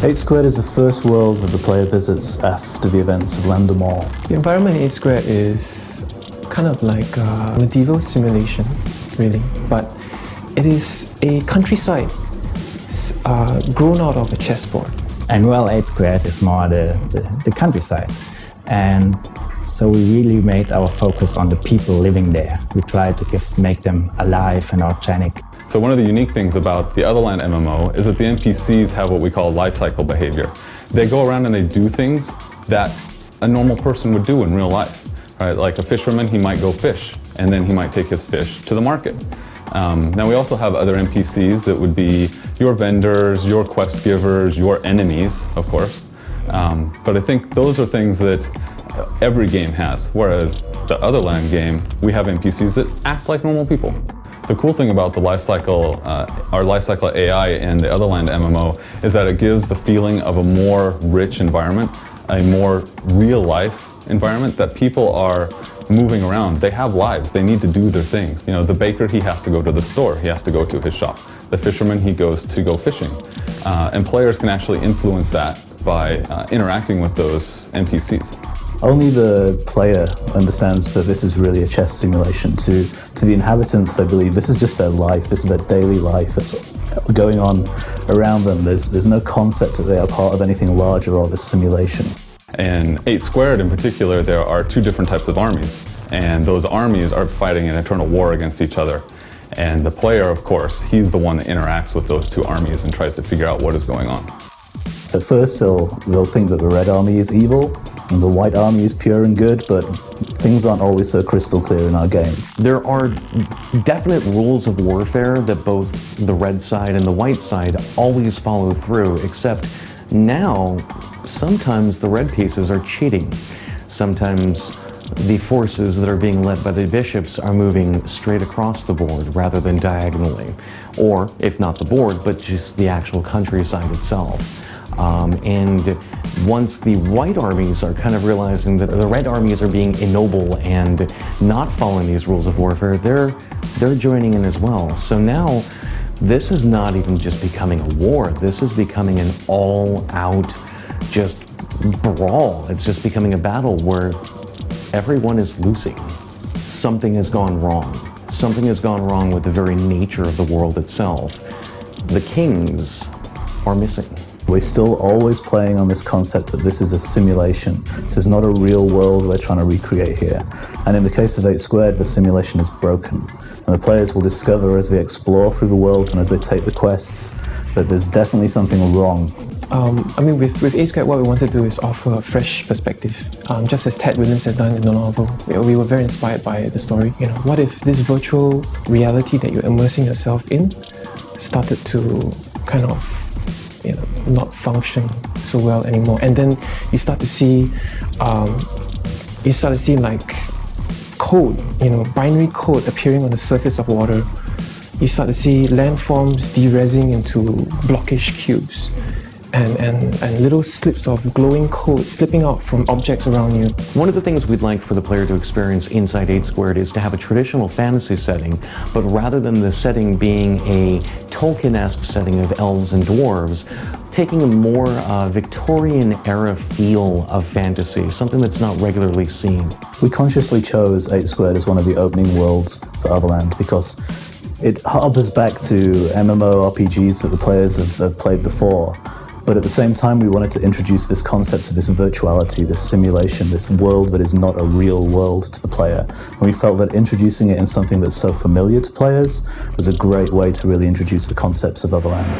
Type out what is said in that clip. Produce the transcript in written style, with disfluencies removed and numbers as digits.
8 Squared is the first world that the player visits after the events of Land of Mall. The environment in 8 Squared is kind of like a medieval simulation, really, but it is a countryside grown out of a chessboard. And well, 8 Squared is more the countryside. And so we really made our focus on the people living there. We tried to make them alive and organic. So one of the unique things about the Otherland MMO is that the NPCs have what we call life cycle behavior. They go around and they do things that a normal person would do in real life. Right? Like a fisherman, he might go fish, and then he might take his fish to the market. Now we also have other NPCs that would be your vendors, your quest givers, your enemies, of course. But I think those are things that every game has, whereas the Otherland game, we have NPCs that act like normal people. The cool thing about the lifecycle, our lifecycle AI in the Otherland MMO is that it gives the feeling of a more rich environment, a more real life environment that people are moving around. They have lives, they need to do their things. You know, the baker, he has to go to the store, he has to go to his shop. The fisherman, he goes to go fishing. And players can actually influence that by interacting with those NPCs. Only the player understands that this is really a chess simulation. To the inhabitants, I believe this is just their life, this is their daily life. It's going on around them. There's no concept that they are part of anything larger or of a simulation. In 8 Squared in particular, there are two different types of armies. And those armies are fighting an eternal war against each other. And the player, of course, he's the one that interacts with those two armies and tries to figure out what is going on. At first, they'll think that the red army is evil, and the white army is pure and good, but things aren't always so crystal clear in our game. There are definite rules of warfare that both the red side and the white side always follow through, except now, sometimes the red pieces are cheating. Sometimes the forces that are being led by the bishops are moving straight across the board rather than diagonally. Or, if not the board, but just the actual countryside itself. And once the white armies are kind of realizing that the red armies are being ignoble and not following these rules of warfare, they're joining in as well. So now, this is not even just becoming a war, this is becoming an all-out just brawl. It's just becoming a battle where everyone is losing. Something has gone wrong. Something has gone wrong with the very nature of the world itself. The kings are missing. We're still always playing on this concept that this is a simulation. This is not a real world we're trying to recreate here. And in the case of 8 Squared, the simulation is broken. And the players will discover as they explore through the world and as they take the quests that there's definitely something wrong. I mean, with 8 Squared, what we wanted to do is offer a fresh perspective. Just as Ted Williams had done in the novel, we were very inspired by the story. You know, what if this virtual reality that you're immersing yourself in started to kind of, you know, not function so well anymore, and then you start to see, like code, you know, binary code appearing on the surface of water. You start to see landforms de-resing into blockish cubes. And little slips of glowing code slipping out from objects around you. One of the things we'd like for the player to experience inside 8 Squared is to have a traditional fantasy setting, but rather than the setting being a Tolkien-esque setting of elves and dwarves, taking a more Victorian-era feel of fantasy, something that's not regularly seen. We consciously chose 8 Squared as one of the opening worlds for Otherland because it harbours back to MMORPGs that the players have played before. But at the same time, we wanted to introduce this concept of this virtuality, this simulation, this world that is not a real world to the player. And we felt that introducing it in something that's so familiar to players was a great way to really introduce the concepts of Otherland.